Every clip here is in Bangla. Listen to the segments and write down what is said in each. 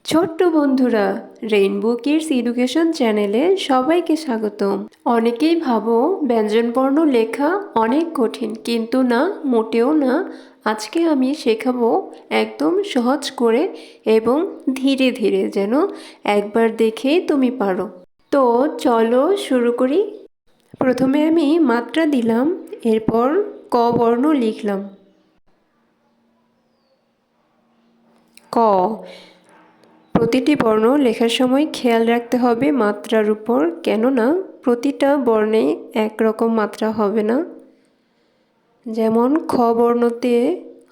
ছোট্ট বন্ধুরা, রেইনবো কিডস এডুকেশন চ্যানেলে সবাইকে স্বাগতম। অনেকেই ভাবো ব্যঞ্জনবর্ণ লেখা অনেক কঠিন, কিন্তু না, মোটেও না। আজকে আমি শেখাবো একদম সহজ করে এবং ধীরে ধীরে, যেন একবার দেখেই তুমি পারো। তো চলো শুরু করি। প্রথমে আমি মাত্রা দিলাম, এরপর ক বর্ণ লিখলাম। ক। প্রতিটি বর্ণ লেখার সময় খেয়াল রাখতে হবে মাত্রার উপর, কেননা প্রতিটা বর্ণে একরকম মাত্রা হবে না। যেমন খ বর্ণতে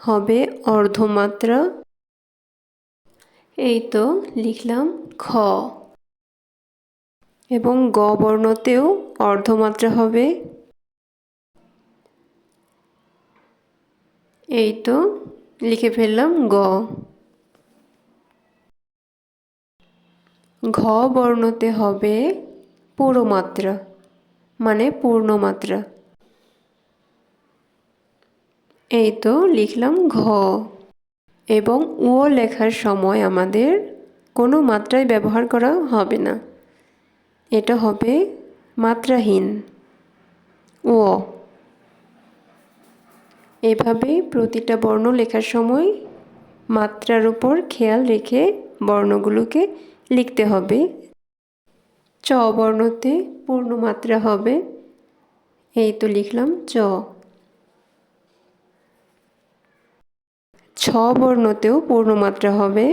হবে অর্ধমাত্রা। এই তো লিখলাম খ। এবং গ বর্ণতেও অর্ধমাত্রা হবে। এই তো লিখে ফেললাম গ। ঘ বর্ণতে হবে পুরো মাত্রা, মানে পূর্ণমাত্রা। এই তো লিখলাম ঘ। এবং ও লেখার সময় আমাদের কোনো মাত্রায় ব্যবহার করা হবে না, এটা হবে মাত্রাহীন ও। এভাবে প্রতিটা বর্ণ লেখার সময় মাত্রার উপর খেয়াল রেখে বর্ণগুলোকে লিখতে হবে। চ বর্ণতে পূর্ণমাত্রা হবে। এই তো লিখলাম চ। ছ বর্ণতেও পূর্ণমাত্রা হবে।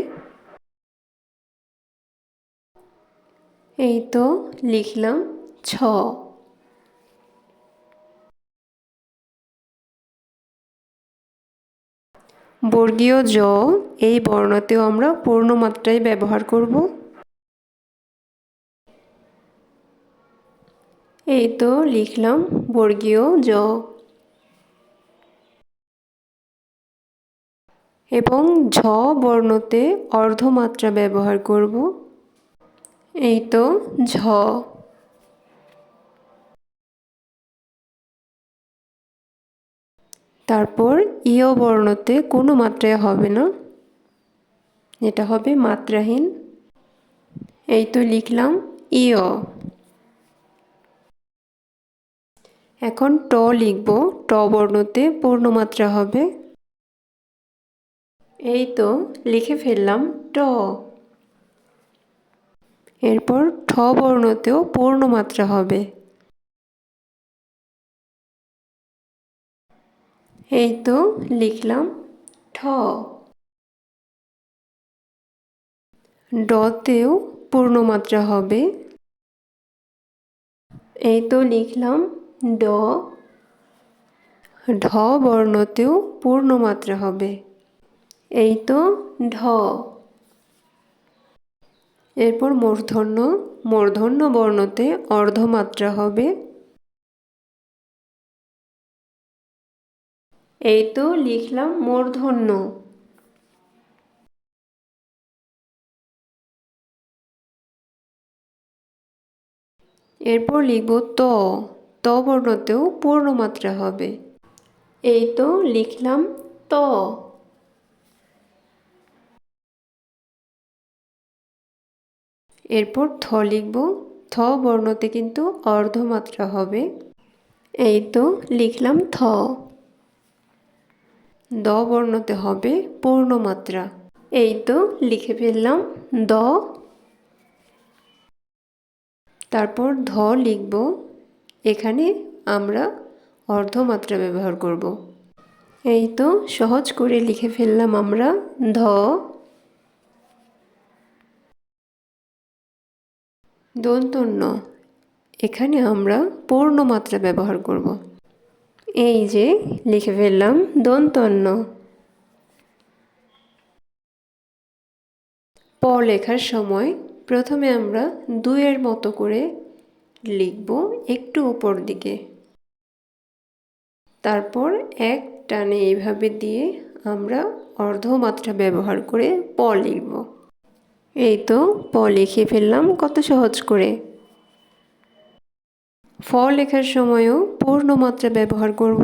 এই তো লিখলাম ছ। বর্গীয় জ এই বর্ণতেও আমরা পূর্ণমাত্রায় ব্যবহার করব। এই তো লিখলাম বর্গীয় জ। এবং ঝ বর্ণতে অর্ধমাত্রা ব্যবহার করব। এই তো ঝ। তারপর ইয় বর্ণতে কোনো মাত্রায় হবে না, এটা হবে মাত্রাহীন। এই তো লিখলাম ইয়। এখন ট লিখব। ট বর্ণতে পূর্ণমাত্রা হবে। এই তো লিখে ফেললাম ট। এরপর ঠ বর্ণতেও পূর্ণমাত্রা হবে। এই তো লিখলাম ঠ। ডতেও পূর্ণমাত্রা হবে। এই তো লিখলাম ড। ঢ বর্ণতেও পূর্ণমাত্রা হবে। এই তো ঢ। এরপর মূর্ধন্য। মূর্ধন্য বর্ণতে অর্ধমাত্রা হবে। এই তো লিখলাম মূর্ধন্য। এরপর লিখব ত। ত বর্ণতেও পূর্ণমাত্রা হবে। এই তো লিখলাম ত। এরপর থ লিখব। থ বর্ণতে কিন্তু অর্ধমাত্রা হবে। এই তো লিখলাম থ। দ বর্ণতে হবে পূর্ণমাত্রা। এই তো লিখে ফেললাম দ। তারপর ধ লিখব। এখানে আমরা অর্ধমাত্রা ব্যবহার করব। এই তো সহজ করে লিখে ফেললাম আমরা ধ। দন্তন্য। এখানে আমরা পূর্ণমাত্রা ব্যবহার করব। এই যে লিখে ফেললাম দন্তন্য। প লেখার সময় প্রথমে আমরা দুইয়ের মতো করে লিখব একটু উপর দিকে। তারপর এক টানে এইভাবে দিয়ে আমরা অর্ধমাত্রা ব্যবহার করে প লিখব। এই তো প লিখে ফেললাম কত সহজ করে। ফ লেখার সময়ও পূর্ণমাত্রা ব্যবহার করব।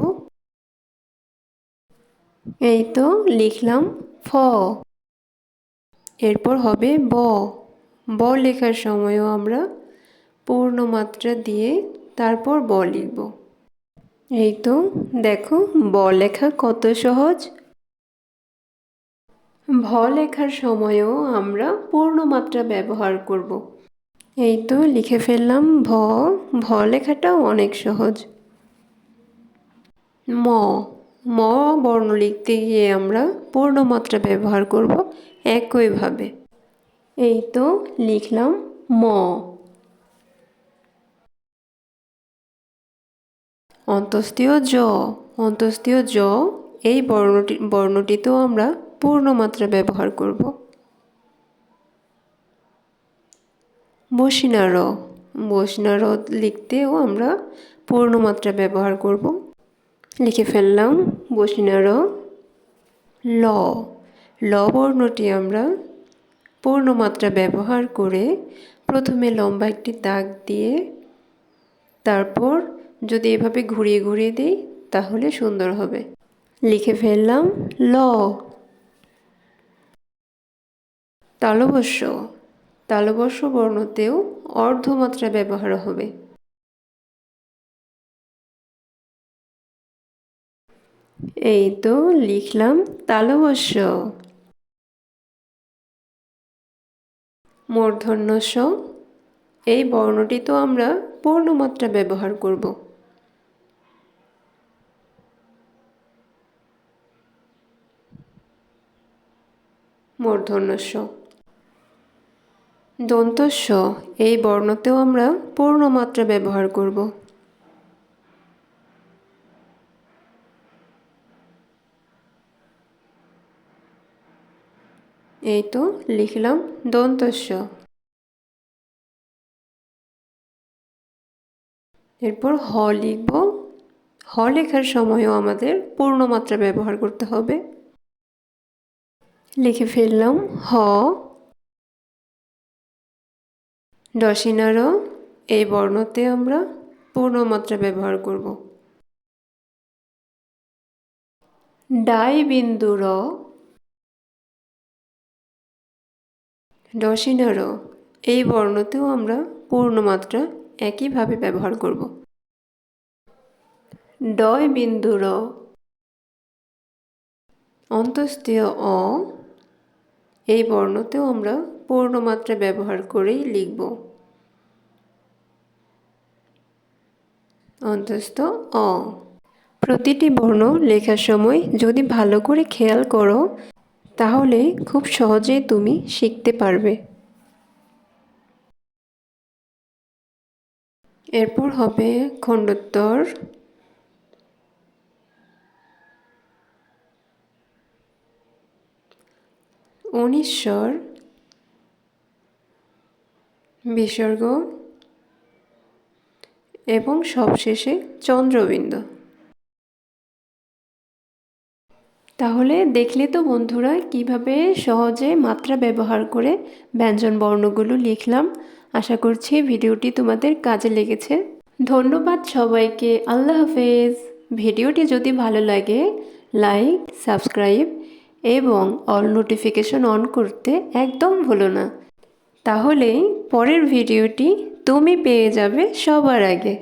এই তো লিখলাম ফ। এরপর হবে ব। ব লেখার সময়ও আমরা পূর্ণমাত্রা দিয়ে তারপর ব লিখব। এই তো দেখো, ব লেখা কত সহজ। ভ লেখার সময়ও আমরা পূর্ণমাত্রা ব্যবহার করব। এই তো লিখে ফেললাম ভ। ভ লেখাটাও অনেক সহজ। ম। ম বর্ণ লিখতে গিয়ে আমরা পূর্ণমাত্রা ব্যবহার করব একইভাবে। এই তো লিখলাম ম। অন্তস্তীয় জ। অন্তস্তীয় জ এই বর্ণটিতেও আমরা পূর্ণমাত্রা ব্যবহার করব। বসিনা র। বসিনা র লিখতেও আমরা পূর্ণমাত্রা ব্যবহার করব। লিখে ফেললাম বসিনা র। ল। ল বর্ণটি আমরা পূর্ণমাত্রা ব্যবহার করে প্রথমে লম্বা একটি দাগ দিয়ে তারপর যদি এভাবে ঘুরিয়ে ঘুরিয়ে দিই তাহলে সুন্দর হবে। লিখে ফেললাম ল। তালবস্য। তালবস্য বর্ণতেও অর্ধমাত্রা ব্যবহার হবে। এই তো লিখলাম তালবস্য। মূর্ধন্য ষ। এই বর্ণটি তো আমরা পূর্ণমাত্রা ব্যবহার করব। মূর্ধন্য ষ। দন্তস্ব। এই বর্ণতেও আমরা পূর্ণমাত্রা ব্যবহার করব। এই তো লিখলাম দন্তস্ব। এরপর হ লিখব। হ লেখার সময়ও আমাদের পূর্ণমাত্রা ব্যবহার করতে হবে। লিখে ফেললাম হ। দশিনা র। এই বর্ণতে আমরা পূর্ণমাত্রা ব্যবহার করব। ডাই বিন্দু র। দশিনা র। এই বর্ণতেও আমরা পূর্ণমাত্রা একইভাবে ব্যবহার করব। ডয় বিন্দু র। অন্তস্তীয় অ। এই বর্ণতেও আমরা পূর্ণমাত্রা ব্যবহার করেই লিখব। অন্তস্থ অ। প্রতিটি বর্ণ লেখার সময় যদি ভালো করে খেয়াল করো তাহলে খুব সহজেই তুমি শিখতে পারবে। এরপর হবে খণ্ডোত্তর। অনিশ্বর। বিসর্গ এবং সবশেষে চন্দ্রবিন্দু। তাহলে দেখলে তো বন্ধুরা কিভাবে সহজে মাত্রা ব্যবহার করে ব্যঞ্জন বর্ণগুলো লিখলাম। আশা করছি ভিডিওটি তোমাদের কাজে লেগেছে। ধন্যবাদ সবাইকে। আল্লাহ হাফেজ। ভিডিওটি যদি ভালো লাগে লাইক, সাবস্ক্রাইব এবং অল নোটিফিকেশন অন করতে একদম ভুলো না। তাহলে পরের ভিডিওটি তুমি পেয়ে যাবে সবার আগে।